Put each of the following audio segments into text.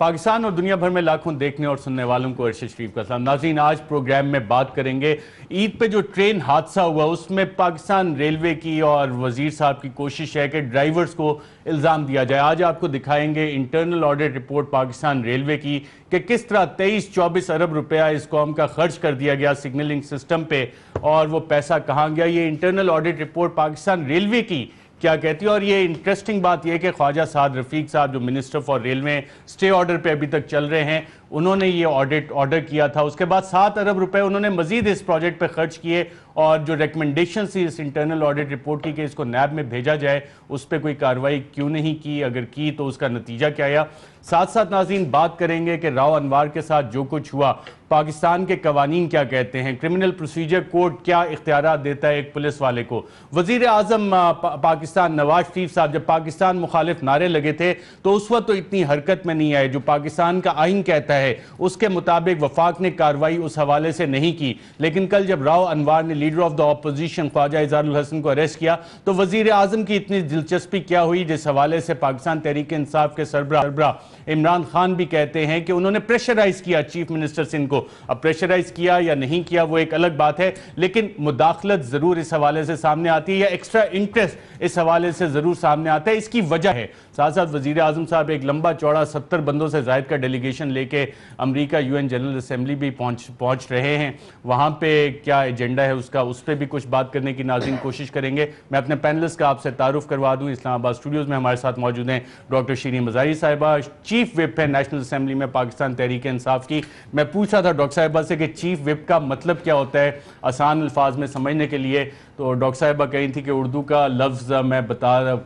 پاکستان اور دنیا بھر میں لاکھوں دیکھنے اور سننے والوں کو ارشد شریف کا سلام۔ ناظرین، آج پروگرام میں بات کریں گے عید پہ جو ٹرین حادثہ ہوا اس میں پاکستان ریلوے کی اور وزیر صاحب کی کوشش ہے کہ ڈرائیورز کو الزام دیا جائے۔ آج آپ کو دکھائیں گے internal audit report Pakistan railway کی کہ کس طرح 23-24 ارب روپیہ اس قوم کا خرچ کر دیا گیا سگنلنگ سسٹم پہ اور وہ پیسہ کہاں گیا۔ یہ internal audit report Pakistan railway کی کیا کہتی ہے، اور یہ انٹرسٹنگ بات یہ ہے کہ خواجہ سعد رفیق صاحب جو منسٹر فار ریلوے سٹے آرڈر پہ ابھی تک چل رہے ہیں، انہوں نے یہ آڈٹ آرڈر کیا تھا۔ اس کے بعد 7 ارب روپے انہوں نے مزید اس پروجیکٹ پہ خرچ کیے، اور جو ریکمنڈیشن تھی اس انٹرنل آڈٹ رپورٹ کی کہ اس کو نیب میں بھیجا جائے، اس پہ کوئی کارروائی کیوں نہیں کی، اگر کی تو اس کا نتیجہ کیا آیا۔ ساتھ ساتھ ناظرین بات کریں گے کہ راؤ انوار کے ساتھ جو کچھ ہوا، پاکستان کے قوانین کیا کہتے ہیں، کرمنل پروسیجر کوڈ کیا اختیارات دیتا ہے ایک پولیس والے کو۔ وزیر اعظم پاکستان نواز شریف صاحب جب پاکستان مخالف نعرے لگے تھے تو اس وقت تو اتنی حرکت میں نہیں آئے، جو پاکستان کا آئین کہتا ہے اس کے مطابق وفاق نے کارروائی اس حوالے سے نہیں کی۔ لیکن کل جب راؤ انوار نے لیڈر آف دا اپوزیشن خواجہ اظہار الحسن کو اریسٹ کیا تو وزیر اعظم کی اتنی دلچسپی کیا ہوئی، جس حوالے سے پاکستان تحریک انصاف کے سربراہ عمران خان بھی کہتے ہیں کہ انہوں نے پریشرائز کیا چیف منسٹر سندھ کو۔ اب پریشرائز کیا یا نہیں کیا وہ ایک الگ بات ہے، لیکن مداخلت ضرور اس حوالے سے سامنے آتی ہے، یا ایکسٹرا انٹرسٹ اس حوالے سے ضرور سامنے آتا ہے۔ اس کی وجہ ہے ساتھ ساتھ وزیر اعظم صاحب ایک لمبا چوڑا 70 بندوں سے زائد کا ڈیلیگیشن لے کے امریکہ UN جنرل اسمبلی بھی پہنچ رہے ہیں۔ وہاں پہ کیا ایجنڈا ہے اس پہ بھی کچھ بات کرنے کی ناظرین کوشش کریں گے۔ میں اپنے پینلسٹ کا آپ سے تعارف کروا دوں۔ اسلام آباد اسٹوڈیوز میں ہمارے ساتھ موجود ہیں ڈاکٹر شیرین مزاری صاحبہ، چیف وپ ہے نیشنل اسمبلی میں پاکستان تحریک انصاف کی۔ میں پوچھ رہا تھا ڈاکٹر صاحبہ سے کہ چیف وپ کا مطلب کیا ہوتا ہے آسان الفاظ میں سمجھنے کے لیے، تو ڈاکٹر صاحبہ کہی تھی کہ اردو کا لفظ میں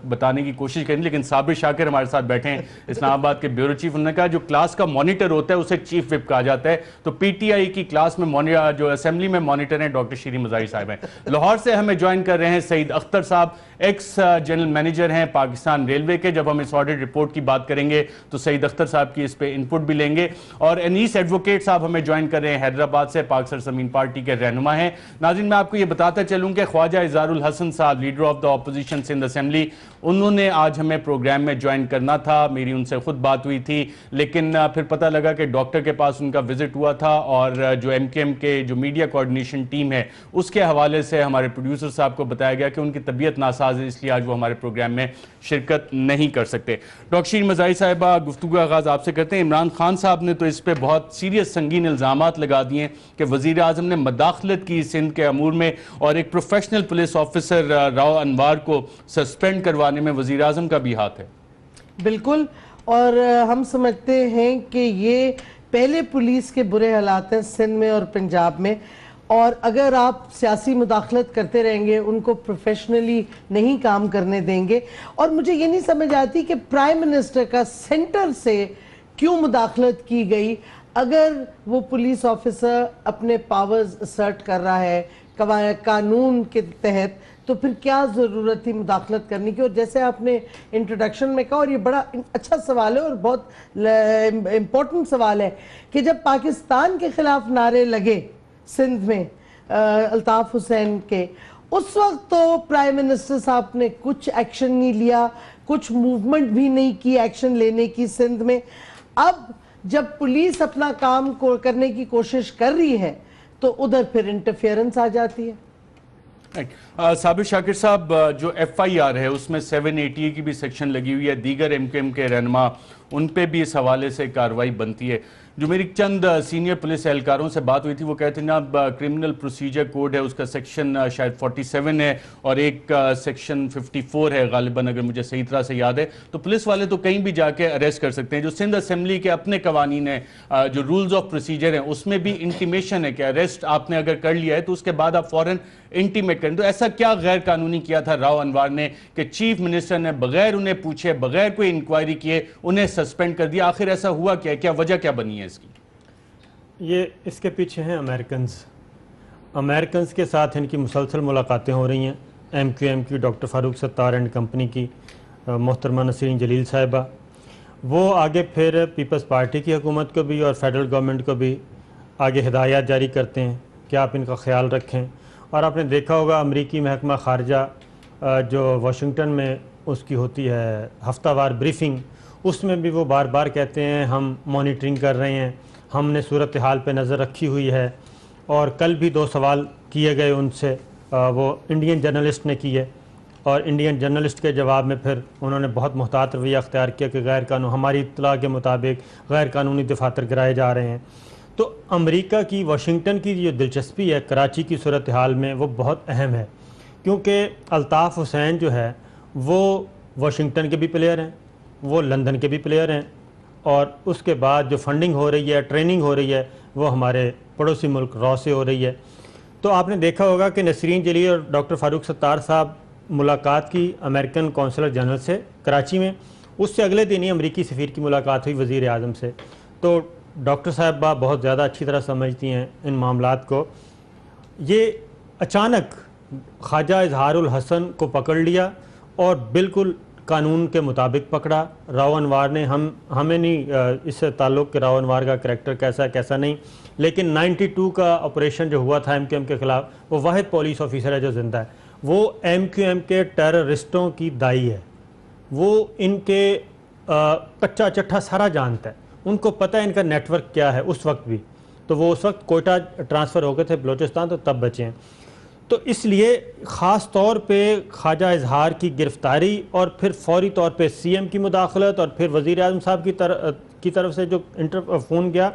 بتانے کی کوشش کریں، لیکن صابر شاکر ہمارے ساتھ بیٹھے ہیں اسلام آباد کے بیورو چیف، انہوں نے کہا جو کلاس کا مانیٹر ہوتا ہے اسے چیف وپ کہا جاتا ہے، تو PTI کی کلاس میں جو اسمبلی میں مانیٹر ہیں ڈاکٹر شیرین مزاری صاحب ہیں۔ لاہور سے ہمیں جوائن کر رہے ہیں سعید اختر صاحب، ایکس جنرل مینیجر ہیں پاکستان ریلوے کے۔ جب ہم اس آڈٹ رپورٹ کی بات کریں گے تو سعید اختر صاحب کی اس پہ انپٹ بھی لیں گے، اور انیس ایڈوکیٹ صاحب ہمیں جوائن کر رہے ہیں حیدرآباد سے، پاک سرزمین پارٹی کے رہنما ہیں۔ ناظرین میں آپ کو یہ بتاتا چلوں کہ خواجہ اظہار الحسن صاحب leader of the opposition Sindh assembly, انہوں نے آج ہمیں پروگرام میں جوائن کرنا تھا، میری ان سے خود بات ہوئی تھی، لیکن پھر پتہ لگا کہ ڈاکٹر کے پاس ان کا وزٹ ہوا تھا، اور جو MKM کے جو میڈیا کوارڈینیشن ٹیم ہے اس کے حوالے سے ہمارے پروڈیوسر صاحب کو بتایا گیا کہ ان کی طبیعت ناساز ہے، اس لیے آج وہ ہمارے پروگرام میں شرکت نہیں کر سکتے۔ ڈاکٹر شیرین مزاری صاحبہ، گفتگو کا آغاز آپ سے کرتے ہیں۔ عمران خان صاحب نے تو اس پہ بہت سیریس سنگین الزامات لگا دیے ہیں کہ وزیر اعظم نے مداخلت کی سندھ کے امور میں، اور ایک پروفیشنل پولیس آفیسر راؤ انوار کو سسپینڈ کروانے میں وزیر اعظم کا بھی ہاتھ ہے۔ بالکل، اور ہم سمجھتے ہیں کہ یہ پہلے پولیس کے برے حالات ہیں سندھ میں اور پنجاب میں، اور اگر آپ سیاسی مداخلت کرتے رہیں گے، ان کو پروفیشنلی نہیں کام کرنے دیں گے، اور مجھے یہ نہیں سمجھ آتی کہ پرائم منسٹر کا سینٹر سے کیوں مداخلت کی گئی۔ اگر وہ پولیس آفیسر اپنے پاورز اسرٹ کر رہا ہے قانون کے تحت، تو پھر کیا ضرورت تھی مداخلت کرنے کی؟ اور جیسے آپ نے انٹروڈکشن میں کہا، اور یہ بڑا اچھا سوال ہے اور بہت امپورٹنٹ سوال ہے، کہ جب پاکستان کے خلاف نعرے لگے سندھ میں الطاف حسین کے، اس وقت تو پرائم منسٹر صاحب نے کچھ ایکشن نہیں لیا، کچھ موومنٹ بھی نہیں کی ایکشن لینے کی سندھ میں۔ اب جب پولیس اپنا کام کرنے کی کوشش کر رہی ہے تو ادھر پھر انٹرفیئرنس آ جاتی ہے۔ صابر شاکر صاحب، جو FIR ہے اس میں 780 کی بھی سیکشن لگی ہوئی ہے، دیگر MKM کے رہنما ان پہ بھی اس حوالے سے کارروائی بنتی ہے۔ جو میری چند سینئر پولیس اہلکاروں سے بات ہوئی تھی وہ کہتے ہیں جناب کرمنل پروسیجر کوڈ ہے، اس کا سیکشن شاید 47 ہے اور ایک سیکشن 54 ہے غالباً، اگر مجھے صحیح طرح سے یاد ہے، تو پولیس والے تو کہیں بھی جا کے اریسٹ کر سکتے ہیں۔ جو سندھ اسمبلی کے اپنے قوانین ہیں، جو رولز آف پروسیجر ہیں، اس میں بھی انٹیمیشن ہے کہ اریسٹ آپ نے اگر کر لیا ہے تو اس کے بعد آپ فوراً انٹیمیٹ کریں۔ تو ایسا کیا غیر قانونی کیا تھا راؤ انوار نے کہ چیف منسٹر نے بغیر انہیں پوچھے، بغیر کوئی انکوائری کیے انہیں سسپینڈ کر دیا؟ آخر ایسا ہوا کیا ہے؟ کیا وجہ کیا بنی ہے اس کی؟ یہ اس کے پیچھے ہیں امریکنز کے ساتھ ان کی مسلسل ملاقاتیں ہو رہی ہیں، MQM کی doctor Farooq Sattar and company کی محترمہ نسرین جلیل صاحبہ، وہ آگے پھر پیپلز پارٹی کی حکومت کو بھی اور فیڈرل گورنمنٹ کو بھی آگے ہدایات جاری کرتے ہیں کہ آپ ان کا خیال رکھیں۔ اور آپ نے دیکھا ہوگا امریکی محکمہ خارجہ جو واشنگٹن میں اس کی ہوتی ہے ہفتہ وار بریفنگ، اس میں بھی وہ بار بار کہتے ہیں ہم مانیٹرنگ کر رہے ہیں, ہم نے صورتحال پہ نظر رکھی ہوئی ہے. اور کل بھی 2 سوال کیے گئے ان سے, وہ انڈین جرنلسٹ نے کیے, اور انڈین جرنلسٹ کے جواب میں پھر انہوں نے بہت محتاط رویہ اختیار کیا کہ غیر قانون, ہماری اطلاع کے مطابق غیر قانونی دفاتر گرائے جا رہے ہیں. تو امریکہ کی, واشنگٹن کی جو دلچسپی ہے کراچی کی صورتحال میں وہ بہت اہم ہے, کیونکہ الطاف حسین جو ہے وہ واشنگٹن کے بھی پلیئر ہیں, وہ لندن کے بھی پلیئر ہیں, اور اس کے بعد جو فنڈنگ ہو رہی ہے, ٹریننگ ہو رہی ہے, وہ ہمارے پڑوسی ملک رو سے ہو رہی ہے. تو آپ نے دیکھا ہوگا کہ نسرین جلیل اور ڈاکٹر فاروق ستار صاحب ملاقات کی امریکن کونسلر جنرل سے کراچی میں, اس سے اگلے دن ہی امریکی سفیر کی ملاقات ہوئی وزیر اعظم سے. تو ڈاکٹر صاحبہ بہت زیادہ اچھی طرح سمجھتی ہیں ان معاملات کو. یہ اچانک خواجہ اظہار الحسن کو پکڑ لیا اور بالکل قانون کے مطابق پکڑا. راؤ انوار نے, ہمیں نہیں اس سے تعلق کہ راؤ انوار کا کریکٹر کیسا ہے کیسا نہیں, لیکن 92 کا آپریشن جو ہوا تھا ایم کیو ایم کے خلاف, وہ واحد پولیس آفیسر ہے جو زندہ ہے. وہ ایم کیو ایم کے ٹیررسٹوں کی دائی ہے, وہ ان کے کچا چٹھا سارا جانتا ہے, ان کو پتہ ہے ان کا نیٹ ورک کیا ہے اس وقت بھی. تو وہ اس وقت کوئٹہ ٹرانسفر ہو گئے تھے بلوچستان, تو تب بچے ہیں. تو اس لیے خاص طور پہ خواجہ اظہار کی گرفتاری اور پھر فوری طور پہ سی ایم کی مداخلت اور پھر وزیر اعظم صاحب کی طرف سے جو فون گیا,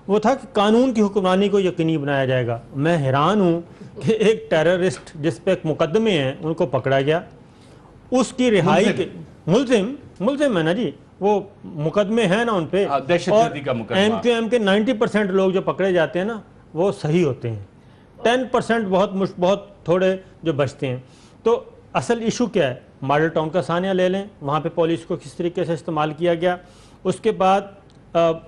وہ تھا کہ قانون کی حکمرانی کو یقینی بنایا جائے گا. میں حیران ہوں کہ ایک ٹیررسٹ جس پہ ایک مقدمے ہیں ان کو پکڑا گیا, اس کی رہائی کے ملزم ہے نا جی, وہ مقدمے ہیں نا ان پہ, اور ایم کیو ایم کے 90% لوگ جو پکڑے جاتے ہیں نا وہ صحیح ہوتے ہیں, 10% بہت تھوڑے جو بچتے ہیں. تو اصل ایشو کیا ہے, ماڈل ٹاؤن کا ثانیہ لے لیں, وہاں پہ پولیس کو کس طریقے سے استعمال کیا گیا. اس کے بعد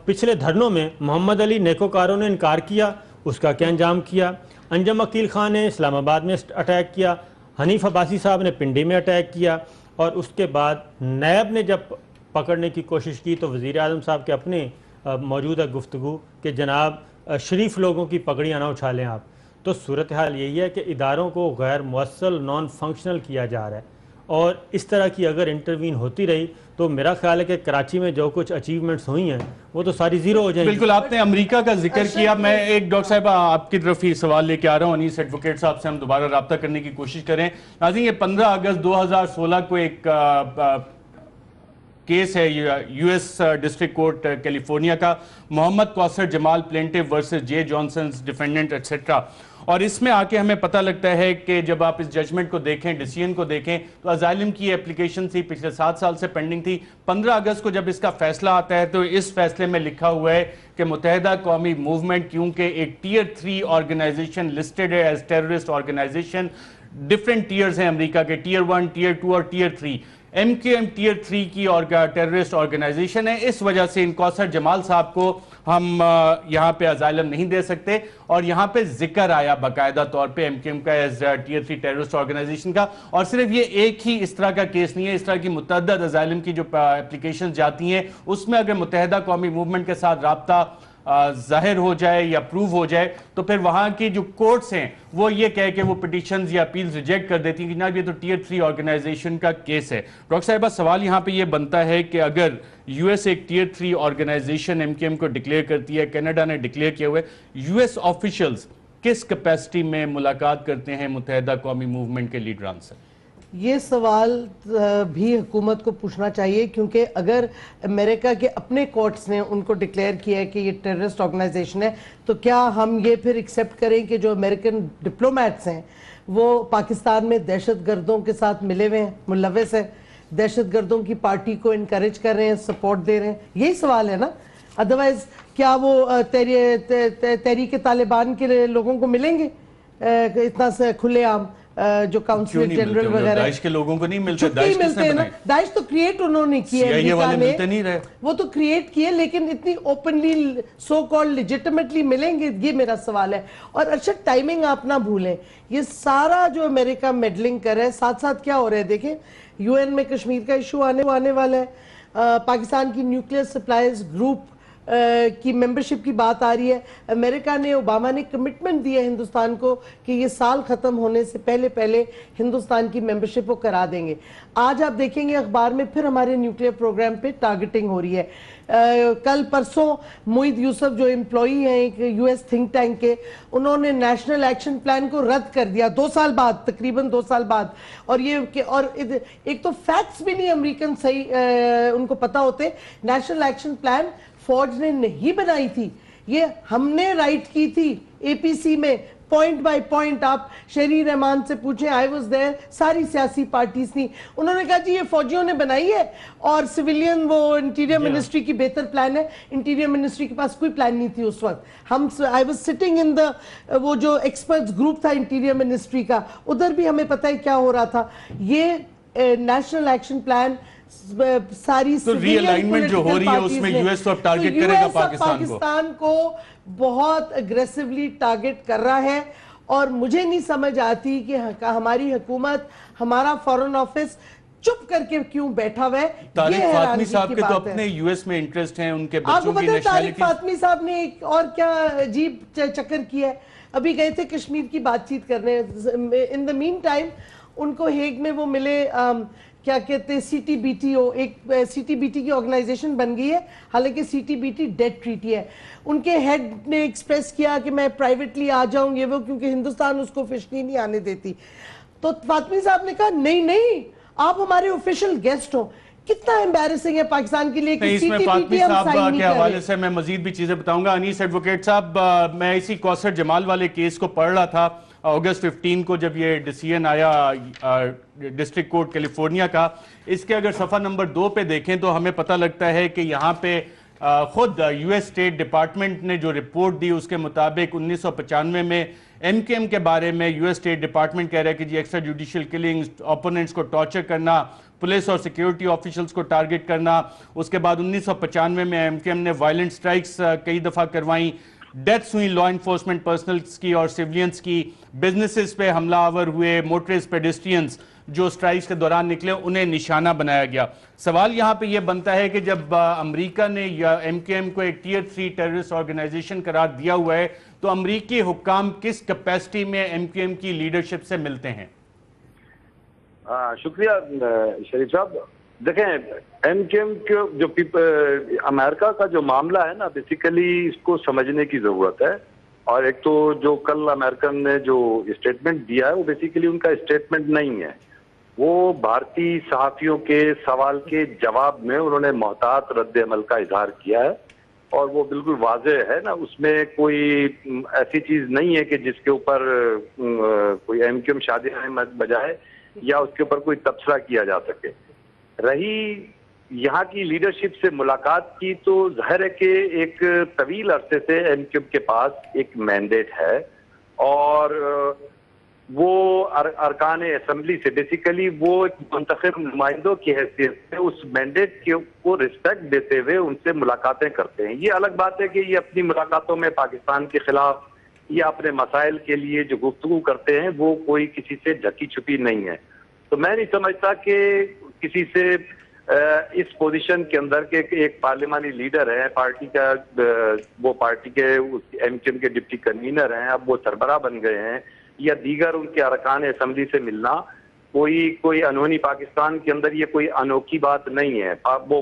پچھلے دھرنوں میں محمد علی نیکوکاروں نے انکار کیا, اس کا کیا انجام کیا. انجم عقیل خان نے اسلام آباد میں اٹیک کیا, حنیف عباسی صاحب نے پنڈی میں اٹیک کیا, اور اس کے بعد نیب نے جب پکڑنے کی کوشش کی تو وزیر اعظم صاحب کے اپنے موجودہ گفتگو کہ جناب شریف لوگوں کی پگڑیاں نہ اچھالیں آپ. تو صورتحال یہی ہے کہ اداروں کو غیر موصل, نان فنکشنل کیا جا رہا ہے, اور اس طرح کی اگر انٹروین ہوتی رہی تو میرا خیال ہے کہ کراچی میں جو کچھ اچیومنٹس ہوئی ہیں وہ تو ساری زیرو ہو جائیں گی. بالکل, آپ نے امریکہ کا ذکر کیا. میں ایک ڈاکٹر صاحب آپ کی طرف ہی سوال لے کے آ رہا ہوں, انیس ایڈوکیٹ صاحب سے ہم دوبارہ رابطہ کرنے کی کوشش کریں. ناظرین, یہ 15 اگست 2016 کو ایک کیس ہے U S district court California کا, محمد کوثر جمال پلینٹیو ورسز جے جانسنز ڈیفینڈنٹ ایٹسیٹرا. اور اس میں آ کے ہمیں پتہ لگتا ہے کہ جب آپ اس ججمنٹ کو دیکھیں, ڈیسیژن کو دیکھیں, تو اسائلم کی اپلیکیشن تھی پچھلے 7 سال سے پینڈنگ تھی. 15 اگست کو جب اس کا فیصلہ آتا ہے تو اس فیصلے میں لکھا ہوا ہے کہ متحدہ قومی موومنٹ کیونکہ ایک ٹیئر 3 آرگنائزیشن لسٹڈ ہے as terrorist organisation. Different tiers ہیں امریکہ کے, ٹیئر 1, ٹیئر 2 اور tier 3. M Q M tier 3 کی ٹیررسٹ آرگنائزیشن ہے. اس وجہ سے ان کوثر جمال صاحب کو ہم یہاں پہ اسائلم نہیں دے سکتے, اور یہاں پہ ذکر آیا باقاعدہ طور پہ ایم کیو ایم کا ایز ٹیئر 3 ٹیررسٹ آرگنائزیشن کا. اور صرف یہ ایک ہی اس طرح کا کیس نہیں ہے, اس طرح کی متعدد اسائلم کی جو اپلیکیشن جاتی ہیں اس میں اگر متحدہ قومی موومنٹ کے ساتھ رابطہ ظاہر ہو جائے یا پروو ہو جائے تو پھر وہاں کی جو کورٹس ہیں وہ یہ کہہ کہ وہ پٹیشنز یا اپیلز ریجیکٹ کر دیتی ہیں کہ جناب یہ تو ٹیئر 3 آرگنائزیشن کا کیس ہے. ڈاکٹر صاحبہ, سوال یہاں پہ یہ بنتا ہے کہ اگر یو ایس ایک tier 3 organisation M Q M کو ڈکلیئر کرتی ہے, کینیڈا نے ڈکلیئر کیا ہوئے, یو ایس آفیشلز کس کیپیسٹی میں ملاقات کرتے ہیں متحدہ قومی موومنٹ کے لیڈران سے؟ یہ سوال بھی حکومت کو پوچھنا چاہیے, کیونکہ اگر امریکہ کے اپنے کورٹس نے ان کو ڈکلیئر کیا ہے کہ یہ ٹیررسٹ آرگنائزیشن ہے, تو کیا ہم یہ پھر ایکسیپٹ کریں کہ جو امریکن ڈپلومیٹس ہیں وہ پاکستان میں دہشت گردوں کے ساتھ ملے ہوئے ہیں, ملوث ہیں, دہشت گردوں کی پارٹی کو انکریج کر رہے ہیں, سپورٹ دے رہے ہیں؟ یہی سوال ہے نا. ادروائز کیا وہ تحریک طالبان کے لوگوں کو ملیں گے اتنا سے کھلے عام, جو کاؤنسلر جنرل وغیرہ؟ داعش کے لوگوں کو نہیں ملتے. داعش تو کریٹ انہوں نے کیے, وہ تو کریٹ کیے, لیکن اتنی اوپنلی سو کالڈ لیجٹمیٹلی ملیں گے, یہ میرا سوال ہے. اور ارشد, ٹائمنگ آپ نہ بھولیں, یہ سارا جو امریکہ میڈلنگ کر رہا ہے ساتھ ساتھ کیا ہو رہا ہے دیکھیں, یو این میں کشمیر کا ایشو آنے والا ہے, پاکستان کی نیوکلیئر سپلائز گروپ کی ممبرشپ کی بات آ رہی ہے. امریکہ نے, اوباما نے کمٹمنٹ دی ہے ہندوستان کو کہ یہ سال ختم ہونے سے پہلے پہلے ہندوستان کی ممبرشپ وہ کرا دیں گے. آج آپ دیکھیں گے اخبار میں پھر ہمارے نیوکلیئر پروگرام پہ ٹارگٹنگ ہو رہی ہے. کل پرسوں معید یوسف جو امپلائی ہیں ایک یو ایس تھنک ٹینک کے, انہوں نے نیشنل ایکشن پلان کو رد کر دیا 2 سال بعد, تقریباً 2 سال بعد. اور یہ اور ایک تو فیکٹس بھی نہیں امریکن صحیح ان کو پتا ہوتے. نیشنل ایکشن پلان فوج نے نہیں بنائی تھی, یہ ہم نے رائٹ کی تھی اے پی سی میں پوائنٹ بائی پوائنٹ. آپ شہری رحمان سے پوچھیں, آئی واز دیر, ساری سیاسی پارٹیز تھی, انہوں نے کہا جی یہ فوجیوں نے بنائی ہے اور سویلین وہ انٹیریئر منسٹری کی بہتر پلان ہے. انٹیریئر منسٹری کے پاس کوئی پلان نہیں تھی اس وقت. آئی واز سٹنگ ان دا وہ جو ایکسپرٹس گروپ تھا انٹیریئر منسٹری کا, ادھر بھی ہمیں پتہ ہے کیا ہو رہا تھا. یہ نیشنل ایکشن پلان ساری ری الائنمنٹ جو ہو رہی ہے اس میں یو ایس اب ٹارگٹ کرے گا پاکستان کو بہت اگریسولی ٹارگٹ کر رہا ہے. اور مجھے نہیں سمجھ آتی کہ ہماری حکومت, ہمارا فارن آفس چپ کر کے کیوں بیٹھا ہوا ہے. طارق فاطمی صاحب کے تو اپنے یو ایس میں انٹرسٹ ہیں, ان کے بچوں کی نیشنلٹی. طارق فاطمی صاحب نے ایک اور کیا عجیب چکر کیا ہے, ابھی گئے تھے کشمیر کی بات چیت کرنے, ان دا مین ٹائم ان کو ہیگ میں وہ ملے, کیا کہتے ہیں C T B T O, ایک سی ٹی بی ٹی کی آرگنائزیشن بن گئی ہے, حالانکہ C T B T dead treaty ہے. ان کے ہیڈ نے ایکسپریس کیا کہ میں پرائیویٹلی آ جاؤں یہ وہ, کیونکہ ہندوستان اس کو فشنی نہیں آنے دیتی. تو فاطمی صاحب نے کہا نہیں آپ ہمارے آفیشل گیسٹ ہو. کتنا امبیرسنگ ہے پاکستان کے لیے کہ سی ٹی بی ٹی ہم سائن نہیں کے حوالے سے میں مزید بھی چیزیں بتاؤں گا. انیس ایڈوکیٹ صاحب, میں اسی کوثر جمال والے کیس کو پڑھ رہا تھا اگست 15 کو جب یہ ڈیسیژن آیا ڈسٹرکٹ کورٹ کیلیفورنیا کا. اس کے اگر صفحہ نمبر 2 پہ دیکھیں تو ہمیں پتہ لگتا ہے کہ یہاں پہ خود یو ایس اسٹیٹ ڈپارٹمنٹ نے جو رپورٹ دی اس کے مطابق 1995 میں ایم کیو ایم کے بارے میں یو ایس اسٹیٹ ڈپارٹمنٹ کہہ رہا ہے کہ جی ایکسٹرا جوڈیشل کلنگز, اوپوننٹس کو ٹارچر کرنا, پولیس اور سیکیورٹی آفیشلز کو ٹارگٹ کرنا. اس کے بعد 1995 میں ایم کیو ایم نے وائلنٹ سٹرائکس کئی دفعہ کروائیں, ڈیتھس ہوئی لا انفورسمنٹ پرسنلز کی اور سیولینز کی, بزنسز پہ حملہ آور ہوئے, موٹرز پیڈسٹرینز جو سٹرائکس کے دوران نکلے انہیں نشانہ بنایا گیا. سوال یہاں پہ یہ بنتا ہے کہ جب امریکہ نے یا ایم کیو ایم کو ایک ٹیئر 3 ٹیررسٹ آرگنائزیشن قرار دیا ہوا ہے, تو امریکی حکام کس کیپیسٹی میں ایم کیو ایم کی لیڈرشپ سے ملتے ہیں؟ شکریہ شریف صاحب. دیکھیں ایم کیو ایم کے جو امریکہ کا جو معاملہ ہے نا, بیسیکلی اس کو سمجھنے کی ضرورت ہے. اور ایک تو جو کل امریکن نے جو اسٹیٹمنٹ دیا ہے وہ بیسیکلی ان کا اسٹیٹمنٹ نہیں ہے, وہ بھارتی صحافیوں کے سوال کے جواب میں انہوں نے محتاط رد عمل کا اظہار کیا ہے. اور وہ بالکل واضح ہے نا, اس میں کوئی ایسی چیز نہیں ہے کہ جس کے اوپر کوئی ایم کیو ایم شادی بجائے یا اس کے اوپر کوئی تبصرہ کیا جا سکے. رہی یہاں کی لیڈرشپ سے ملاقات کی, تو ظاہر ہے کہ ایک طویل عرصے سے ایم کیو ایم کے پاس ایک مینڈیٹ ہے اور وہ ارکان اسمبلی سے بیسیکلی وہ ایک منتخب نمائندوں کی حیثیت سے اس مینڈیٹ کو رسپیکٹ دیتے ہوئے ان سے ملاقاتیں کرتے ہیں. یہ الگ بات ہے کہ یہ اپنی ملاقاتوں میں پاکستان کے خلاف یا اپنے مسائل کے لیے جو گفتگو کرتے ہیں وہ کوئی کسی سے جھکی چھپی نہیں ہے. تو میں نہیں سمجھتا کہ کسی سے اس پوزیشن کے اندر کے ایک پارلیمانی لیڈر ہے پارٹی کا, وہ پارٹی کے ایم کیو ایم کے ڈپٹی کنوینر ہیں, اب وہ سربراہ بن گئے ہیں, یا دیگر ان کے ارکان اسمبلی سے ملنا کوئی انہونی پاکستان کے اندر یہ کوئی انوکھی بات نہیں ہے. وہ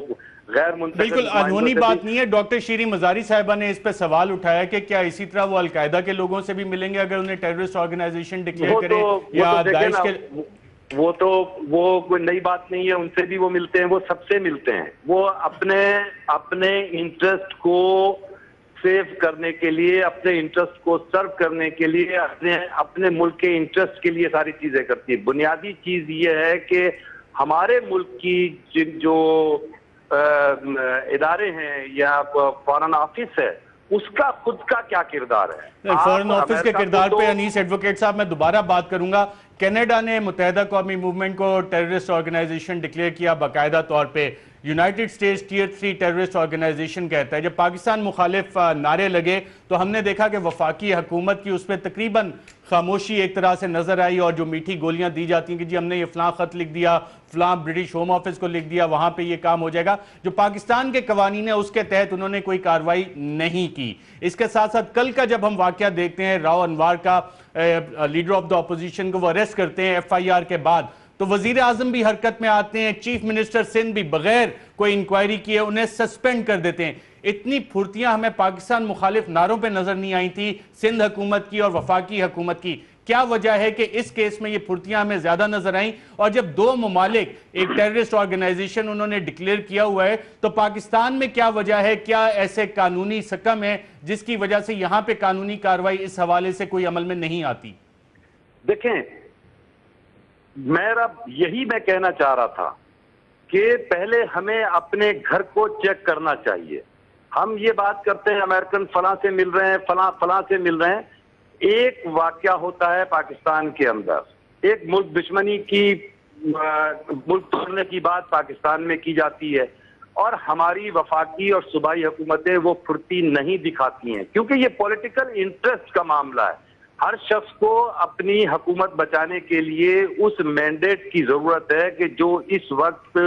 غیر منتخب بالکل انہونی بات نہیں ہے. ڈاکٹر شیریں مزاری صاحبہ نے اس پہ سوال اٹھایا کہ کیا اسی طرح وہ القاعدہ کے لوگوں سے بھی ملیں گے اگر انہیں ٹیررسٹ آرگنائزیشن ڈکلیئر کریں, یا داعش کے؟ وہ کوئی نئی بات نہیں ہے, ان سے بھی وہ ملتے ہیں, وہ سب سے ملتے ہیں. وہ اپنے انٹرسٹ کو سیو کرنے کے لیے, اپنے انٹرسٹ کو سرو کرنے کے لیے, اپنے ملک کے انٹرسٹ کے لیے ساری چیزیں کرتی ہے. بنیادی چیز یہ ہے کہ ہمارے ملک کی جو ادارے ہیں یا فارن آفس ہے اس کا خود کا کیا کردار ہے. فارن آفس کے کردار پہ انیس ایڈوکیٹ صاحب میں دوبارہ بات کروں گا کینیڈا نے متحدہ قومی موومنٹ کو ٹیررسٹ آرگنائزیشن ڈکلیئر کیا باقاعدہ طور پہ. United States tier 3 terrorist organisation کہتا ہے. جب پاکستان مخالف نعرے لگے تو ہم نے دیکھا کہ وفاقی حکومت کی اس پہ تقریباً خاموشی ایک طرح سے نظر آئی, اور جو میٹھی گولیاں دی جاتی ہیں کہ جی ہم نے یہ فلاں خط لکھ دیا, فلاں برٹش ہوم آفس کو لکھ دیا, وہاں پہ یہ کام ہو جائے گا. جو پاکستان کے قوانین ہیں اس کے تحت انہوں نے کوئی کارروائی نہیں کی. اس کے ساتھ ساتھ کل کا جب ہم واقعہ دیکھتے ہیں راؤ انوار کا, لیڈر آف دا اپوزیشن کو وہ اریسٹ کرتے ہیں FIR کے بعد, تو وزیر اعظم بھی حرکت میں آتے ہیں, چیف منسٹر سندھ بھی بغیر کوئی انکوائری کیے انہیں سسپینڈ کر دیتے ہیں. اتنی پھرتیاں ہمیں پاکستان مخالف نعروں پہ نظر نہیں آئی تھی سندھ حکومت کی اور وفاقی حکومت کی. کیا وجہ ہے کہ اس کیس میں یہ پھرتیاں ہمیں زیادہ نظر آئیں؟ اور جب دو ممالک ایک ٹیررسٹ آرگنائزیشن انہوں نے ڈکلیئر کیا ہوا ہے, تو پاکستان میں کیا وجہ ہے؟ کیا ایسے قانونی سکم ہے جس کی وجہ سے یہاں پہ قانونی کارروائی اس حوالے سے کوئی عمل میں نہیں آتی؟ دیکھیں, میرا یہی میں کہنا چاہ رہا تھا کہ پہلے ہمیں اپنے گھر کو چیک کرنا چاہیے. ہم یہ بات کرتے ہیں امریکن فلاں سے مل رہے ہیں, فلاں سے مل رہے ہیں. ایک واقعہ ہوتا ہے پاکستان کے اندر, ایک ملک دشمنی کی ملک توڑنے کی بات پاکستان میں کی جاتی ہے, اور ہماری وفاقی اور صوبائی حکومتیں وہ پھرتی نہیں دکھاتی ہیں کیونکہ یہ پولیٹیکل انٹرسٹ کا معاملہ ہے. ہر شخص کو اپنی حکومت بچانے کے لیے اس مینڈیٹ کی ضرورت ہے کہ جو اس وقت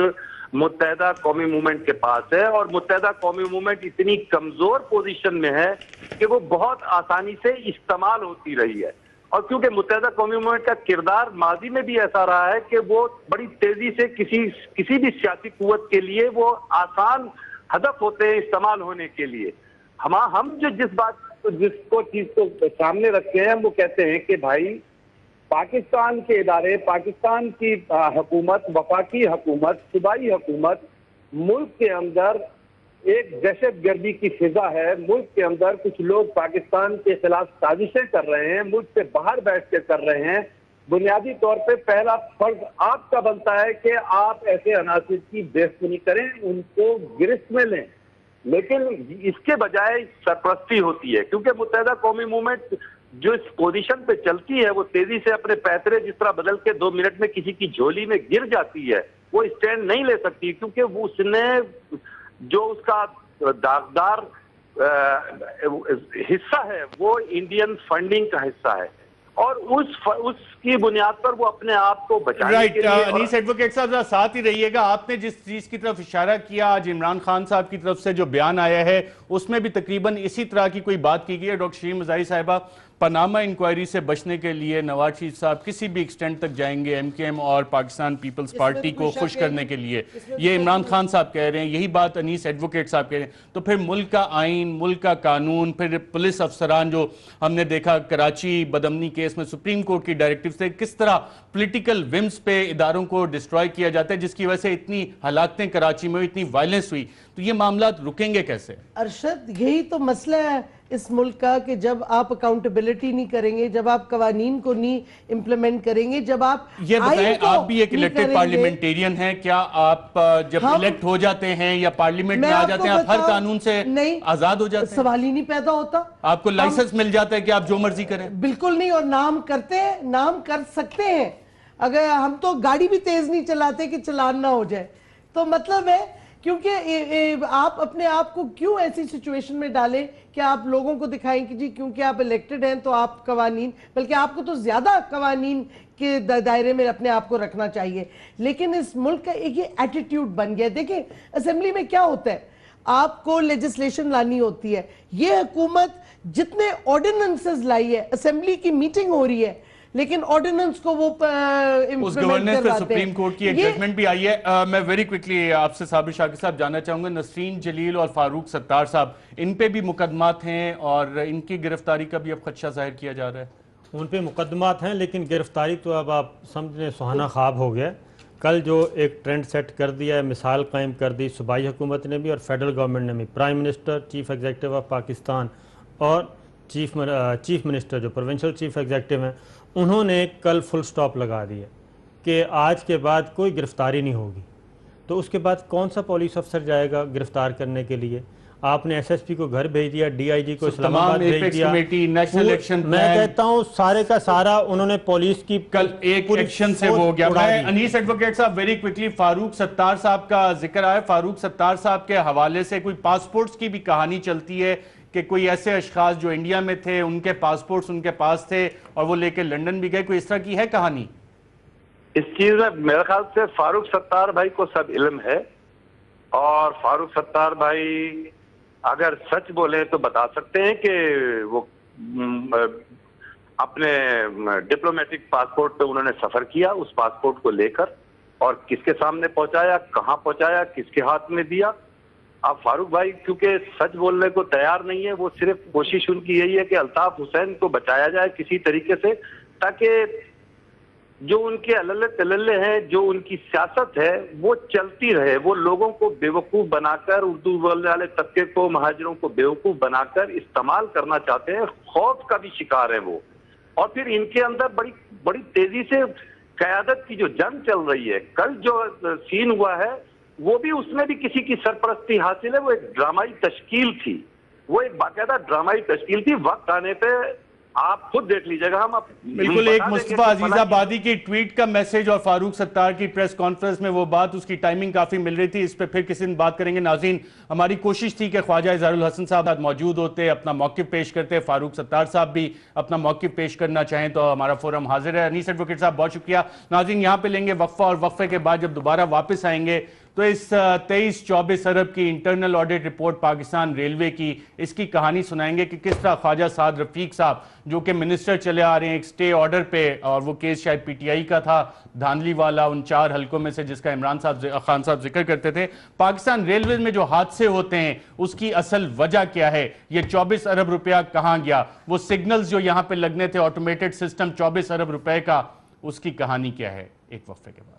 متحدہ قومی موومنٹ کے پاس ہے, اور متحدہ قومی موومنٹ اتنی کمزور پوزیشن میں ہے کہ وہ بہت آسانی سے استعمال ہوتی رہی ہے. اور کیونکہ متحدہ قومی موومنٹ کا کردار ماضی میں بھی ایسا رہا ہے کہ وہ بڑی تیزی سے کسی بھی سیاسی قوت کے لیے وہ آسان ہدف ہوتے ہیں استعمال ہونے کے لیے. ہم جو چیز کو سامنے رکھتے ہیں, ہم وہ کہتے ہیں کہ بھائی پاکستان کے ادارے, پاکستان کی حکومت, وفاقی حکومت, صوبائی حکومت, ملک کے اندر ایک دہشت گردی کی فضا ہے. ملک کے اندر کچھ لوگ پاکستان کے خلاف سازشیں کر رہے ہیں, ملک سے باہر بیٹھ کے کر رہے ہیں. بنیادی طور پہ پہلا فرض آپ کا بنتا ہے کہ آپ ایسے عناصر کی بےخونی کریں, ان کو گرفت میں لیں. لیکن اس کے بجائے سرپرستی ہوتی ہے, کیونکہ متحدہ قومی موومنٹ جو اس پوزیشن پہ چلتی ہے وہ تیزی سے اپنے پیترے جس طرح بدل کے 2 منٹ میں کسی کی جھولی میں گر جاتی ہے. وہ اسٹینڈ نہیں لے سکتی کیونکہ وہ اس نے جو اس کا داغدار حصہ ہے وہ انڈین فنڈنگ کا حصہ ہے, اور اس کی بنیاد پر وہ اپنے آپ کو بچانے کے لیے. انیس ایڈوکیٹ صاحب ساتھ ہی رہیے گا. آپ نے جس چیز کی طرف اشارہ کیا, آج عمران خان صاحب کی طرف سے جو بیان آیا ہے اس میں بھی تقریباً اسی طرح کی کوئی بات کی گئی ہے. ڈاکٹر شیرین مزاری صاحبہ, پاناما انکوائری سے بچنے کے لیے نواز شریف صاحب کسی بھی ایکسٹینٹ تک جائیں گے MKM اور پاکستان پیپلز پارٹی کو خوش کرنے کے لیے, یہ عمران خان صاحب کہہ رہے ہیں, یہی بات انیس ایڈوکیٹ صاحب کہہ رہے ہیں. تو پھر ملک کا آئین, ملک کا قانون, پھر پولیس افسران جو ہم نے دیکھا کراچی بدامنی کیس میں سپریم کورٹ کی ڈائریکٹیو سے کس طرح پولیٹیکل ومز پہ اداروں کو ڈسٹرائے کیا جاتا ہے, جس کی وجہ سے اتنی ہلاکتیں کراچی میں اتنی وائلنس ہوئی. تو یہ معاملات رکیں گے کیسے؟ ارشد, یہی تو مسئلہ ہے اس ملک کا کہ جب آپ اکاؤنٹیبلٹی نہیں کریں گے, جب آپ قوانین کو نہیں امپلیمنٹ کریں گے, جب آپ یہ بتائیں, آپ بھی ایک الیکٹڈ پارلیمنٹیرین ہیں, کیا آپ جب الیکٹ ہو جاتے ہیں یا پارلیمنٹ میں آ جاتے ہیں آپ ہر قانون سے آزاد ہو جاتے ہیں؟ سوال ہی نہیں پیدا ہوتا. آپ کو لائسنس مل جاتا ہے کہ آپ جو مرضی کریں؟ بالکل نہیں, اور نام کرتے ہیں, نام کر سکتے ہیں. اگر ہم تو گاڑی بھی تیز نہیں چلاتے کہ چلان نہ ہو جائے. تو مطلب ہے کیونکہ آپ اپنے آپ کو کیوں ایسی سچویشن میں ڈالیں کہ آپ لوگوں کو دکھائیں کہ جی کیونکہ آپ الیکٹڈ ہیں تو آپ قوانین, بلکہ آپ کو تو زیادہ قوانین کے دائرے میں اپنے آپ کو رکھنا چاہیے. لیکن اس ملک کا ایک یہ ایٹیٹیوڈ بن گیا. دیکھیں اسمبلی میں کیا ہوتا ہے, آپ کو لیجسلیشن لانی ہوتی ہے. یہ حکومت جتنے آرڈیننسز لائی ہے, اسمبلی کی میٹنگ ہو رہی ہے لیکن آرڈیننس کو وہ اس گورننس پہ سپریم کورٹ کی ایک ججمنٹ بھی آئی ہے. میں ویری کوئکلی آپ سے صابر شاکر صاحب جاننا چاہوں گا, نسرین جلیل اور فاروق ستار صاحب, ان پہ بھی مقدمات ہیں اور ان کی گرفتاری کا بھی اب خدشہ ظاہر کیا جا رہا ہے. ان پہ مقدمات ہیں لیکن گرفتاری تو اب آپ سمجھنے سہانا خواب ہو گیا. کل جو ایک ٹرینڈ سیٹ کر دیا ہے, مثال قائم کر دی صوبائی حکومت نے بھی اور فیڈرل گورنمنٹ نے بھی. Prime minister, chief executive of Pakistan اور چیف منسٹر جو پروونشل چیف ایگزیکٹو ہیں, انہوں نے کل فل سٹاپ لگا دیا کہ آج کے بعد کوئی گرفتاری نہیں ہوگی. تو اس کے بعد کون سا پولیس افسر جائے گا گرفتار کرنے کے لیے؟ آپ نے ایس ایس پی کو گھر بھیج دیا, ڈی آئی جی کو اسلام تمام آباد بھیج ایپیکس دیا. کمیٹی, نیشنل الیکشن میں پلان, کہتا ہوں سارے کا سارا انہوں نے پولیس کی کل ایک ایکشن سے وہ ہو گیا. میں انیس ایڈوکیٹ صاحب ویری کوئکلی, فاروق ستار صاحب کا ذکر آیا. فاروق ستار صاحب کے حوالے سے کوئی پاسپورٹس کی بھی کہانی چلتی ہے کہ کوئی ایسے اشخاص جو انڈیا میں تھے ان کے پاسپورٹس ان کے پاس تھے اور وہ لے کے لنڈن بھی گئے, کوئی اس طرح کی ہے کہانی؟ اس چیز میں میرے خیال سے فاروق ستار بھائی کو سب علم ہے, اور فاروق ستار بھائی اگر سچ بولیں تو بتا سکتے ہیں کہ وہ اپنے ڈپلومیٹک پاسپورٹ پہ انہوں نے سفر کیا, اس پاسپورٹ کو لے کر, اور کس کے سامنے پہنچایا, کہاں پہنچایا, کس کے ہاتھ میں دیا. اب فاروق بھائی کیونکہ سچ بولنے کو تیار نہیں ہے, وہ صرف کوشش ان کی یہی ہے کہ الطاف حسین کو بچایا جائے کسی طریقے سے, تاکہ جو ان کے عللے تللے ہیں, جو ان کی سیاست ہے وہ چلتی رہے. وہ لوگوں کو بیوقوف بنا کر, اردو بولنے والے طبقے کو, مہاجروں کو بیوقوف بنا کر استعمال کرنا چاہتے ہیں. خوف کا بھی شکار ہے وہ, اور پھر ان کے اندر بڑی تیزی سے قیادت کی جو جنگ چل رہی ہے. کل جو سین ہوا ہے وہ بھی اس میں بھی کسی کی سرپرستی حاصل ہے. وہ ایک ڈرامائی تشکیل تھی, وہ ایک باقاعدہ ڈرامائی تشکیل تھی. وقت آنے پہ آپ خود دیکھ لیجئے گا. ہم بالکل ایک مصطفیٰ عزیز آبادی کی ٹویٹ کا میسج اور فاروق ستار کی پریس کانفرنس میں وہ بات, اس کی ٹائمنگ کافی مل رہی تھی. اس پہ پھر کسی دن بات کریں گے. ناظرین, ہماری کوشش تھی کہ خواجہ اظہار الحسن صاحب موجود ہوتے, اپنا موقف پیش کرتے, فاروق ستار صاحب بھی اپنا موقف پیش کرنا چاہیں تو ہمارا فورم حاضر ہے. انیس ایڈوکیٹ صاحب بہت شکریہ. ناظرین, یہاں پہ لیں گے وقفہ, اور وقفے کے بعد جب دوبارہ واپس آئیں گے تو اس 23-24 ارب کی internal audit report Pakistan railway کی, اس کی کہانی سنائیں گے کہ کس طرح خواجہ سعد رفیق صاحب جو کہ منسٹر چلے آ رہے ہیں ایک سٹے آرڈر پہ, اور وہ کیس شاید پی ٹی آئی کا تھا, دھاندلی والا, ان 4 حلقوں میں سے جس کا عمران خان صاحب ذکر کرتے تھے. پاکستان ریلوے میں جو حادثے ہوتے ہیں اس کی اصل وجہ کیا ہے, یہ 24 ارب روپیہ کہاں گیا, وہ سگنلز جو یہاں پہ لگنے تھے, آٹومیٹڈ سسٹم 24 ارب روپے کا, اس کی کہانی کیا ہے, ایک وقفے کے بعد.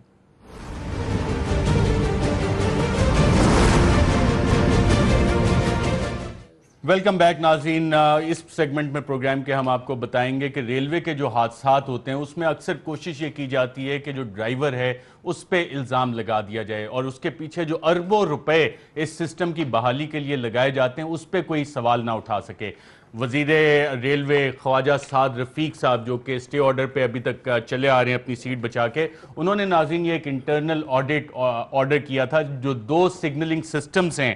ویلکم بیک ناظرین. اس سیگمنٹ میں پروگرام کے ہم آپ کو بتائیں گے کہ ریلوے کے جو حادثات ہوتے ہیں اس میں اکثر کوشش یہ کی جاتی ہے کہ جو ڈرائیور ہے اس پہ الزام لگا دیا جائے, اور اس کے پیچھے جو اربوں روپے اس سسٹم کی بحالی کے لیے لگائے جاتے ہیں اس پہ کوئی سوال نہ اٹھا سکے. وزیر ریلوے خواجہ سعد رفیق صاحب جو کہ اسٹے آرڈر پہ ابھی تک چلے آ رہے ہیں اپنی سیٹ بچا کے, انہوں نے ناظرین یہ ایک انٹرنل آڈٹ آرڈر کیا تھا جو 2 سگنلنگ سسٹمز ہیں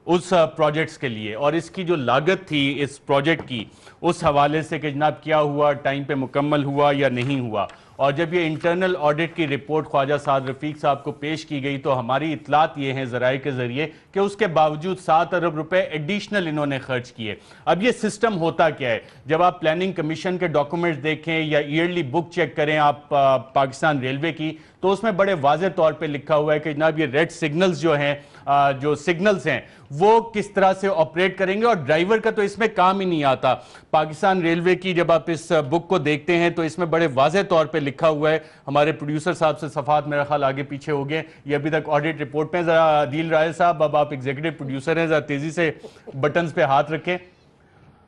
اس پروجیکٹس کے لیے, اور اس کی جو لاگت تھی اس پروجیکٹ کی اس حوالے سے کہ جناب کیا ہوا, ٹائم پہ مکمل ہوا یا نہیں ہوا. اور جب یہ انٹرنل آڈٹ کی رپورٹ خواجہ سعد رفیق صاحب کو پیش کی گئی تو ہماری اطلاعات یہ ہیں ذرائع کے ذریعے کہ اس کے باوجود 7 ارب روپے ایڈیشنل انہوں نے خرچ کیے. اب یہ سسٹم ہوتا کیا ہے, جب آپ پلاننگ کمیشن کے ڈاکومنٹس دیکھیں یا ایئرلی بک چیک کریں آپ پاکستان ریلوے کی, تو اس میں بڑے واضح طور پہ لکھا ہوا ہے کہ جناب یہ ریڈ سگنلز جو ہیں, جو سگنلز ہیں وہ کس طرح سے آپریٹ کریں گے, اور ڈرائیور کا تو اس میں کام ہی نہیں آتا. پاکستان ریلوے کی جب آپ اس بک کو دیکھتے ہیں تو اس میں بڑے واضح طور پہ لکھا ہوا ہے, ہمارے پروڈیوسر صاحب سے صفحات میرا خیال آگے پیچھے ہو گئے, یہ ابھی تک آڈٹ رپورٹ پہ, ذرا عدیل رائے صاحب اب آپ ایگزیکٹو پروڈیوسر ہیں, ذرا تیزی سے بٹنز پہ ہاتھ رکھیں.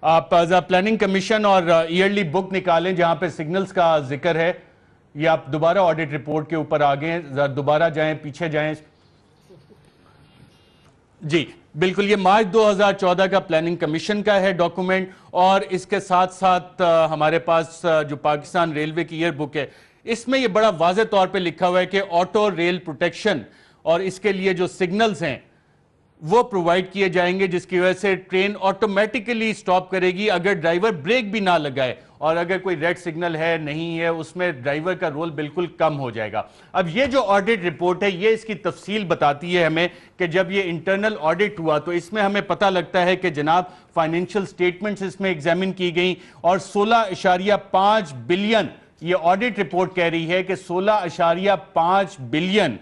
آپ پلاننگ کمیشن اور ایئرلی بک نکالیں جہاں پہ سگنلز کا ذکر ہے, یہ آپ دوبارہ آڈٹ رپورٹ کے اوپر آگے ذرا دوبارہ جائیں, پیچھے جائیں. جی بالکل, یہ مارچ 2014 کا پلاننگ کمیشن کا ہے ڈاکومنٹ, اور اس کے ساتھ ساتھ ہمارے پاس جو پاکستان ریلوے کی ایئر بک ہے اس میں یہ بڑا واضح طور پہ لکھا ہوا ہے کہ آٹو ریل پروٹیکشن اور اس کے لیے جو سگنلز ہیں وہ پرووائڈ کیے جائیں گے, جس کی وجہ سے ٹرین آٹومیٹیکلی سٹاپ کرے گی اگر ڈرائیور بریک بھی نہ لگائے, اور اگر کوئی ریڈ سگنل ہے نہیں ہے اس میں ڈرائیور کا رول بالکل کم ہو جائے گا. اب یہ جو آڈٹ رپورٹ ہے یہ اس کی تفصیل بتاتی ہے ہمیں کہ جب یہ انٹرنل آڈٹ ہوا تو اس میں ہمیں پتہ لگتا ہے کہ جناب فائنینشل سٹیٹمنٹس اس میں ایگزامن کی گئیں, اور 16.5 بلین, یہ آڈٹ رپورٹ کہہ رہی ہے کہ 16.5 billion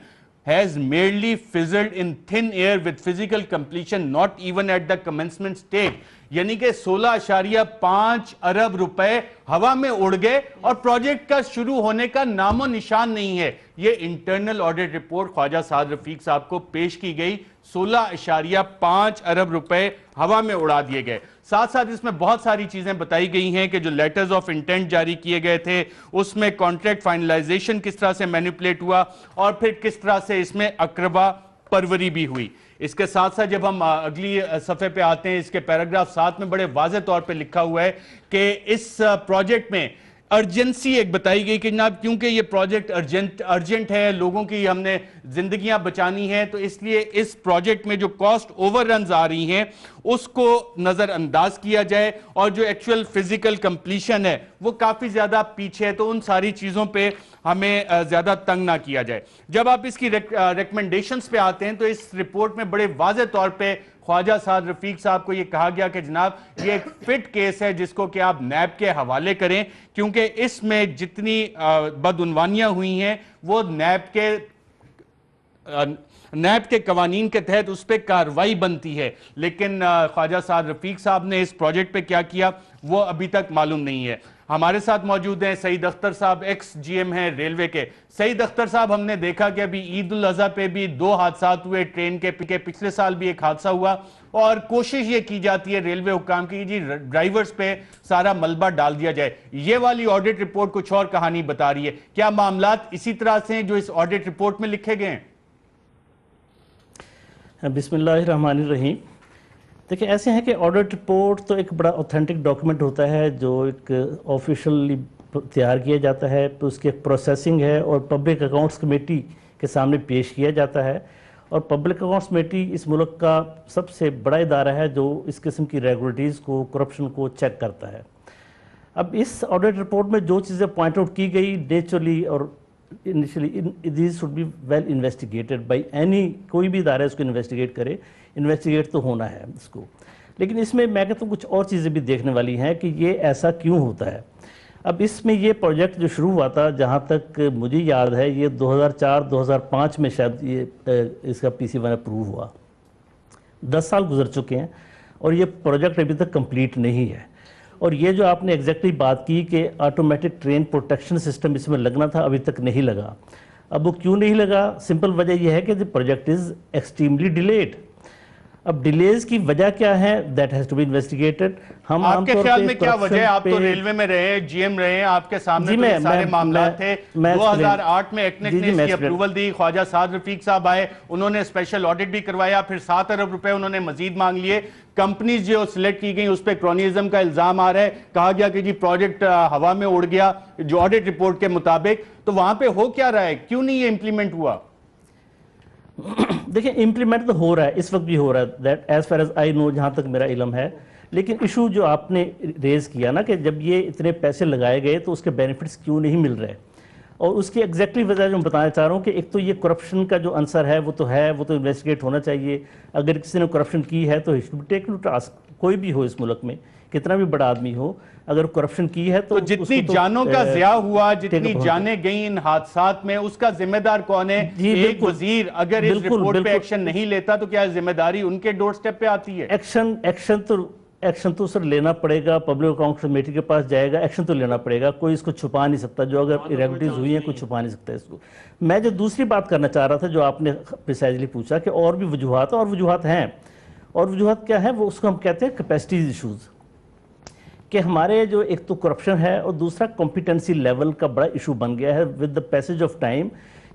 has merely fizzled in thin air with physical completion not even at the commencement stage. یعنی کہ 16.5 ارب روپے ہوا میں اڑ گئے اور پروجیکٹ کا شروع ہونے کا نام و نشان نہیں ہے. یہ internal audit report Khawaja Saad رفیق صاحب کو پیش کی گئی, 16.5 ارب روپے ہوا میں اڑا دیے گئے. ساتھ ساتھ اس میں بہت ساری چیزیں بتائی گئی ہیں کہ جو لیٹرز آف انٹینٹ جاری کیے گئے تھے اس میں کانٹریکٹ فائنلائزیشن کس طرح سے مینیپولیٹ ہوا, اور پھر کس طرح سے اس میں اقربا پروری بھی ہوئی۔ اس کے ساتھ ساتھ جب ہم اگلی صفحے پہ آتے ہیں، اس کے پیراگراف 7 میں بڑے واضح طور پہ لکھا ہوا ہے کہ اس پروجیکٹ میں ارجنسی ایک بتائی گئی کہ جناب کیونکہ یہ پروجیکٹ ارجنٹ ہے، لوگوں کی ہم نے زندگیاں بچانی ہیں، تو اس لیے اس پروجیکٹ میں جو کاسٹ اوور رنز آ رہی ہیں اس کو نظر انداز کیا جائے، اور جو ایکچول فزیکل کمپلیشن ہے وہ کافی زیادہ پیچھے ہے، تو ان ساری چیزوں پہ ہمیں زیادہ تنگ نہ کیا جائے۔ جب آپ اس کی ریکمنڈیشنز پہ آتے ہیں تو اس رپورٹ میں بڑے واضح طور پہ خواجہ سعد رفیق صاحب کو یہ کہا گیا کہ جناب یہ ایک فٹ کیس ہے جس کو کہ آپ نیب کے حوالے کریں، کیونکہ اس میں جتنی بدعنوانیاں ہوئی ہیں وہ نیب کے قوانین کے تحت اس پہ کارروائی بنتی ہے، لیکن خواجہ سعد رفیق صاحب نے اس پروجیکٹ پہ کیا کیا وہ ابھی تک معلوم نہیں ہے۔ ہمارے ساتھ موجود ہیں سعید اختر صاحب، ایکس جی ایم ہیں ریلوے کے۔ سعید اختر صاحب، ہم نے دیکھا کہ ابھی عید الاضحیٰ پہ بھی 2 حادثات ہوئے ٹرین کے، پچھلے سال بھی ایک حادثہ ہوا، اور کوشش یہ کی جاتی ہے ریلوے حکام کی جی ڈرائیورز پہ سارا ملبہ ڈال دیا جائے۔ یہ والی آڈٹ رپورٹ کچھ اور کہانی بتا رہی ہے، کیا معاملات اسی طرح سے ہیں جو اس آڈٹ رپورٹ میں لکھے گئے ہیں؟ بسم اللہ الرحمن الرحیم۔ دیکھیں ایسے ہیں کہ آڈٹ رپورٹ تو ایک بڑا اوتھینٹک ڈاکومنٹ ہوتا ہے جو ایک آفیشلی تیار کیا جاتا ہے، پھر اس کی ایک پروسیسنگ ہے اور پبلک اکاؤنٹس کمیٹی کے سامنے پیش کیا جاتا ہے، اور پبلک اکاؤنٹس کمیٹی اس ملک کا سب سے بڑا ادارہ ہے جو اس قسم کی ریگولیٹریز کو، کرپشن کو چیک کرتا ہے۔ اب اس آڈٹ رپورٹ میں جو چیزیں پوائنٹ آؤٹ کی گئی نیچرلی اور initially these should be well investigated by any، کوئی بھی ادارہ اس کو انویسٹیگیٹ کرے، انویسٹیگیٹ تو ہونا ہے اس کو، لیکن اس میں میں کہتا ہوں کچھ اور چیزیں بھی دیکھنے والی ہیں کہ یہ ایسا کیوں ہوتا ہے۔ اب اس میں یہ پروجیکٹ جو شروع ہوا تھا، جہاں تک مجھے یاد ہے یہ 2004-2005 میں شاید یہ اس کا PC1 اپروو ہوا، 10 سال گزر چکے ہیں اور یہ پروجیکٹ ابھی تک کمپلیٹ نہیں ہے۔ اور یہ جو آپ نے ایگزیکٹلی بات کی کہ آٹومیٹک ٹرین پروٹیکشن سسٹم اس میں لگنا تھا، ابھی تک نہیں لگا۔ اب وہ کیوں نہیں لگا؟ سمپل وجہ یہ ہے کہ the project is extremely delayed۔ اب ڈیلیز کی وجہ کیا ہے؟ that has to be investigated۔ ہم آپ کے خیال میں کیا وجہ ہے؟ آپ تو ریلوے میں رہے ہیں، جی ایم رہے ہیں، آپ کے سامنے تو یہ سارے معاملات تھے۔ 2008 میں ایکنیک نے اس کی اپروول دی، خواجہ سعد رفیق صاحب آئے، انہوں نے اسپیشل آڈٹ بھی کروایا، پھر 7 ارب روپے انہوں نے مزید مانگ لیے۔ کمپنیز جو سلیکٹ کی گئیں اس پہ کرونیزم کا الزام آ رہا ہے، کہا گیا کہ جی پروجیکٹ ہوا میں اڑ گیا جو آڈٹ رپورٹ کے مطابق، تو وہاں پہ ہو کیا رہا ہے؟ کیوں نہیں یہ امپلیمنٹ ہوا؟ دیکھیں امپلیمنٹ تو ہو رہا ہے، اس وقت بھی ہو رہا ہے، that as far as I know, جہاں تک میرا علم ہے، لیکن ایشو جو آپ نے ریز کیا نا کہ جب یہ اتنے پیسے لگائے گئے تو اس کے بینیفٹس کیوں نہیں مل رہے، اور اس کی ایگزیکٹلی وجہ جو میں بتانا چاہ رہا ہوں کہ ایک تو یہ کرپشن کا جو عنصر ہے وہ تو انویسٹیگیٹ ہونا چاہیے۔ اگر کسی نے کرپشن کی ہے تو ٹیک ٹاسک، کوئی بھی ہو اس ملک میں، کتنا بھی بڑا آدمی ہو، اگر کرپشن کی ہے تو جتنی جانوں کا ضیاع ہوا، جتنی جانیں گئیں ان حادثات میں، اس کا ذمہ دار کون ہے؟ ایک وزیر اگر اس رپورٹ پہ ایکشن نہیں لیتا تو کیا ذمہ داری ان کے ڈور سٹیپ پہ آتی ہے؟ ایکشن تو سر لینا پڑے گا، پبلک اکاؤنٹ کمیٹی کے پاس جائے گا، ایکشن تو لینا پڑے گا، کوئی اس کو چھپا نہیں سکتا، جو اگر ایریگولیٹیز ہوئی ہیں کوئی چھپا نہیں سکتا اس کو۔ میں جو دوسری بات کرنا چاہ رہا تھا جو آپ نے پریسائزلی پوچھا کہ اور بھی وجوہات، اور وجوہات ہیں، اور وجوہات کیا ہے؟ وہ اس کو ہم کہتے ہیں کیپیسٹیز ایشوز، کہ ہمارے جو ایک تو کرپشن ہے اور دوسرا کمپیٹنسی لیول کا بڑا ایشو بن گیا ہے with the passage of time.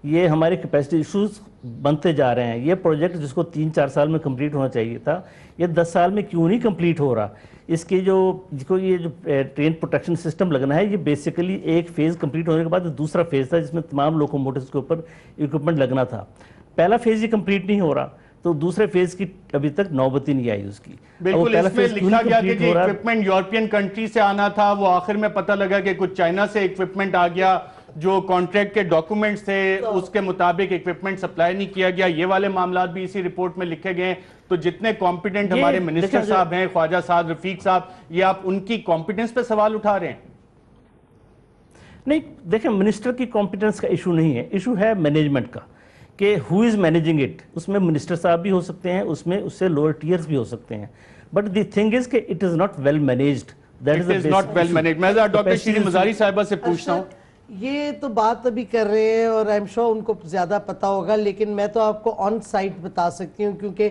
یہ ہمارے کیپیسٹی ایشوز بنتے جا رہے ہیں۔ یہ پروجیکٹ جس کو 3-4 سال میں کمپلیٹ ہونا چاہیے تھا، یہ 10 سال میں کیوں نہیں کمپلیٹ ہو رہا؟ اس کی یہ جو ٹرین پروٹیکشن سسٹم لگنا ہے، یہ بیسیکلی ایک فیز کمپلیٹ ہونے کے بعد دوسرا فیز تھا جس میں تمام لوکوموٹیوز کے اوپر اکوپمنٹ لگنا تھا۔ پہلا فیز ہی کمپلیٹ نہیں ہو رہا تو دوسرے فیز کی ابھی تک نوبت ہی نہیں آئی اس کی۔ بالکل، اس میں لکھا گیا کہ جی اکوپمنٹ یورپین کنٹری سے آنا تھا، وہ آخر میں پتہ لگا کہ کچھ چائنا سے اکوپمنٹ آ گیا، جو کانٹریکٹ کے ڈاکومنٹس تھے اس کے مطابق اکوپمنٹ سپلائی نہیں کیا گیا۔ یہ والے معاملات بھی اسی رپورٹ میں لکھے گئے ہیں۔ تو جتنے کمپیٹنٹ ہمارے منسٹر صاحب ہیں، خواجہ سعد رفیق صاحب، یہ آپ ان کی کمپیٹنس پہ سوال اٹھا رہے ہیں؟ نہیں، دیکھیں منسٹر کی کمپیٹنس کا ایشو نہیں ہے، ایشو ہے مینجمنٹ کا، کہ ہو از مینیجنگ اٹ۔ اس میں منسٹر صاحب بھی ہو سکتے ہیں، اس میں اس سے لوور ٹیئرز بھی ہو سکتے ہیں، بٹ دی تھنگ از کہ it is not well managed. میں ڈاکٹر شیرین مزاری صاحبہ سے پوچھتا ہوں۔ یہ تو بات ابھی کر رہے ہیں اور آئی ایم شور ان کو زیادہ پتا ہوگا، لیکن میں تو آپ کو آن سائٹ بتا سکتی ہوں، کیونکہ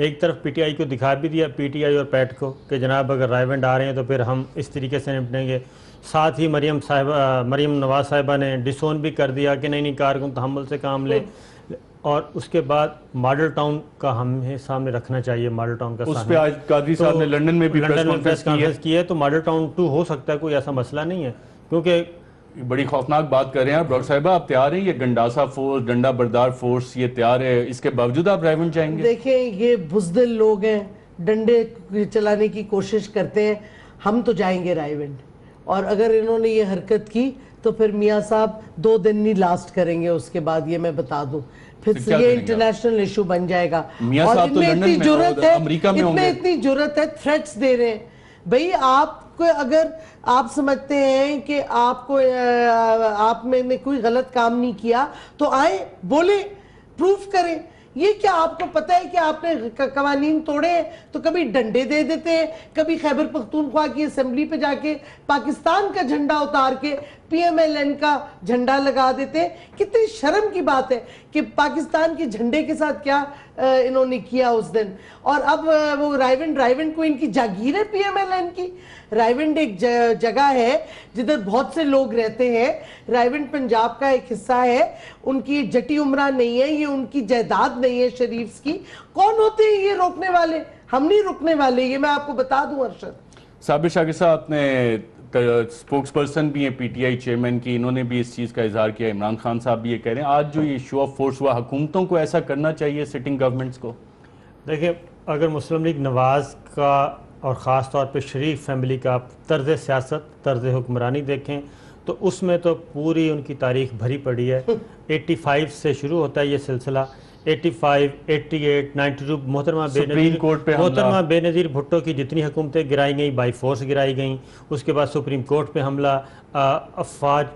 ایک طرف پی ٹی آئی کو دکھا بھی دیا، پی ٹی آئی اور پیٹ کو، کہ جناب اگر رائے ونڈ آ رہے ہیں تو پھر ہم اس طریقے سے نپٹیں گے. ساتھ ہی مریم نواز صاحبہ نے ڈسون بھی کر دیا کہ نہیں کارکن تحمل سے کام لیں. اور اس کے بعد ماڈل ٹاؤن کا ہمیں سامنے رکھنا چاہیے، ماڈل ٹاؤن کا اس پہ آج قادری صاحب نے لندن میں بھی پریس کانفرنس کی ہے. تو ماڈل ٹاؤن 2 ہو سکتا ہے، کوئی ایسا مسئلہ نہیں ہے، کیونکہ بڑی خوفناک بات کر رہے ہیں ڈاکٹر صاحبہ. آپ تیار ہیں؟ یہ گنڈاسا فورس، ڈنڈا بردار فورس یہ تیار ہے، اس کے باوجود آپ رائے ونڈ چاہیں گے؟ دیکھیں یہ بزدل لوگ ہیں، ڈنڈے چلانے کی کوشش کرتے ہیں. ہم تو جائیں گے رائے ونڈ، اور اگر انہوں نے یہ حرکت کی تو پھر میاں صاحب 2 دن نہیں لاسٹ کریں گے. اس کے بعد یہ میں بتا دوں پھر یہ انٹرنیشنل ایشو بن جائے گا. میاں صاحب تو لندن میں، امریکہ میں ہوں گے. اتنی جرت ہے، تھریٹس دے رہے ہیں. بھئی آپ کو اگر آپ سمجھتے ہیں کہ آپ میں نے کوئی غلط کام نہیں کیا تو آئیں بولیں، پروف کریں. یہ کیا آپ کو پتہ ہے کہ آپ نے قوانین توڑے ہیں تو کبھی ڈنڈے دے دیتے ہیں، کبھی خیبر پختونخوا کی اسمبلی پہ جا کے پاکستان کا جھنڈا اتار کے پی ایم ایل این کا جھنڈا لگا دیتے ہیں. کتنی شرم کی بات ہے کہ پاکستان کے جھنڈے کے ساتھ کیا انہوں نے کیا اس دن. اور اب وہ رائے ونڈ کو ان کی جاگیر ہے پی ایم ایل این کی. رائے ونڈ ایک جگہ ہے جدھر بہت سے لوگ رہتے ہیں. رائے ونڈ پنجاب کا ایک حصہ ہے، ان کی جٹی عمرہ نہیں ہے، یہ ان کی جائیداد نہیں ہے شریفز کی. کون ہوتے ہیں یہ روکنے والے؟ ہم نہیں رکنے والے، یہ میں آپ کو بتا دوں. ارشد صابر شاکر صاحب اپنے سپوکس پرسن بھی ہیں پی ٹی آئی چیئرمین کی، انہوں نے بھی اس چیز کا اظہار کیا. عمران خان صاحب بھی یہ کہہ رہے ہیں آج جو یہ شو آف فورس ہوا، حکومتوں کو ایسا کرنا چاہیے، سٹنگ گورنمنٹس کو؟ دیکھیں اگر مسلم لیگ نواز کا اور خاص طور پہ شریف فیملی کا طرز سیاست، طرز حکمرانی دیکھیں تو اس میں تو پوری ان کی تاریخ بھری پڑی ہے. 85 سے شروع ہوتا ہے یہ سلسلہ. 85، 88، 92 محترمہ بے نظیر بھٹو کی جتنی حکومتیں گرائی گئیں بائی فورس گرائی گئیں. اس کے بعد سپریم کورٹ پہ حملہ، افواج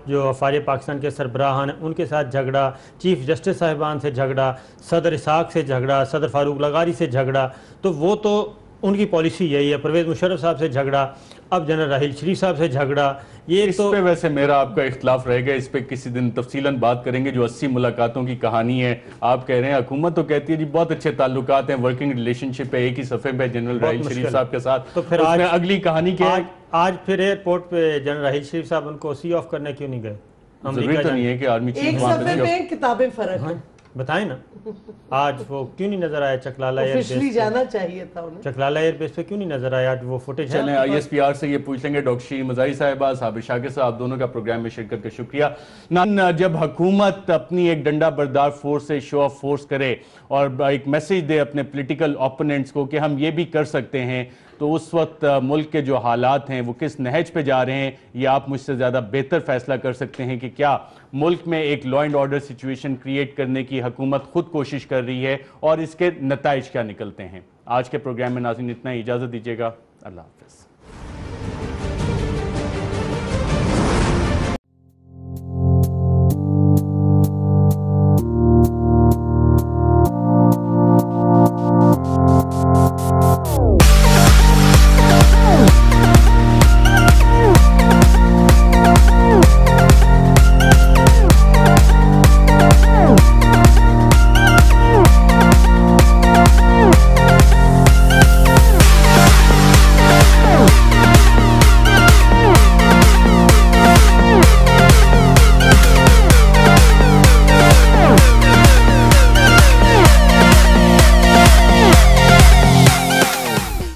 پاکستان کے سربراہان ان کے ساتھ جھگڑا، چیف جسٹس صاحبان سے جھگڑا، صدر اسحاق سے جھگڑا، صدر فاروق لغاری سے جھگڑا. تو وہ تو ان کی پالیسی یہی ہے. پرویز مشرف صاحب سے جھگڑا، اب جنرل راحیل شریف صاحب سے جھگڑا. یہ اس پہ ویسے میرا آپ کا اختلاف رہے گا، اس پہ کسی دن تفصیلاً بات کریں گے. جو 80 ملاقاتوں کی کہانی ہے، آپ کہہ رہے ہیں حکومت تو کہتی ہے جی بہت اچھے تعلقات ہیں، ورکنگ ریلیشن شپ ہے، ایک ہی صفحے پہ جنرل راحیل شریف صاحب کے ساتھ. تو پھر اس میں اگلی کہانی کیا ہے؟ آج پھر ایئرپورٹ پہ جنرل راحیل شریف صاحب ان کو سی آف کرنے کیوں نہیں گئے؟ ضروری تو نہیں ہے کہ آرمی ایک چیف وہاں صفحے پہ کتابیں فرق ہیں. بتائیں نا آج وہ کیوں نہیں نظر آیا چکلالہ ایئر بیس آفیشلی جانا چاہیے تھا انہیں. چکلالہ ایئر بیس پہ کیوں نہیں نظر آیا؟ آج وہ فوٹیج ہے. چلیں آئی ایس پی آر سے یہ پوچھ لیں گے. ڈاکٹر شیرین مزاری صاحبہ، صابر شاکر صاحب، دونوں کا پروگرام میں شرکت کا شکریہ. جب حکومت اپنی ایک ڈنڈا بردار فورس سے شو آف فورس کرے اور ایک میسیج دے اپنے پولیٹیکل اوپوننٹس کو کہ ہم یہ بھی کر سکتے ہیں، تو اس وقت ملک کے جو حالات ہیں وہ کس نہج پہ جا رہے ہیں یہ آپ مجھ سے زیادہ بہتر فیصلہ کر سکتے ہیں کہ کیا ملک میں ایک law and order situation create کرنے کی حکومت خود کوشش کر رہی ہے اور اس کے نتائج کیا نکلتے ہیں. آج کے پروگرام میں ناظرین اتنا ہی، اجازت دیجیے گا. اللہ حافظ.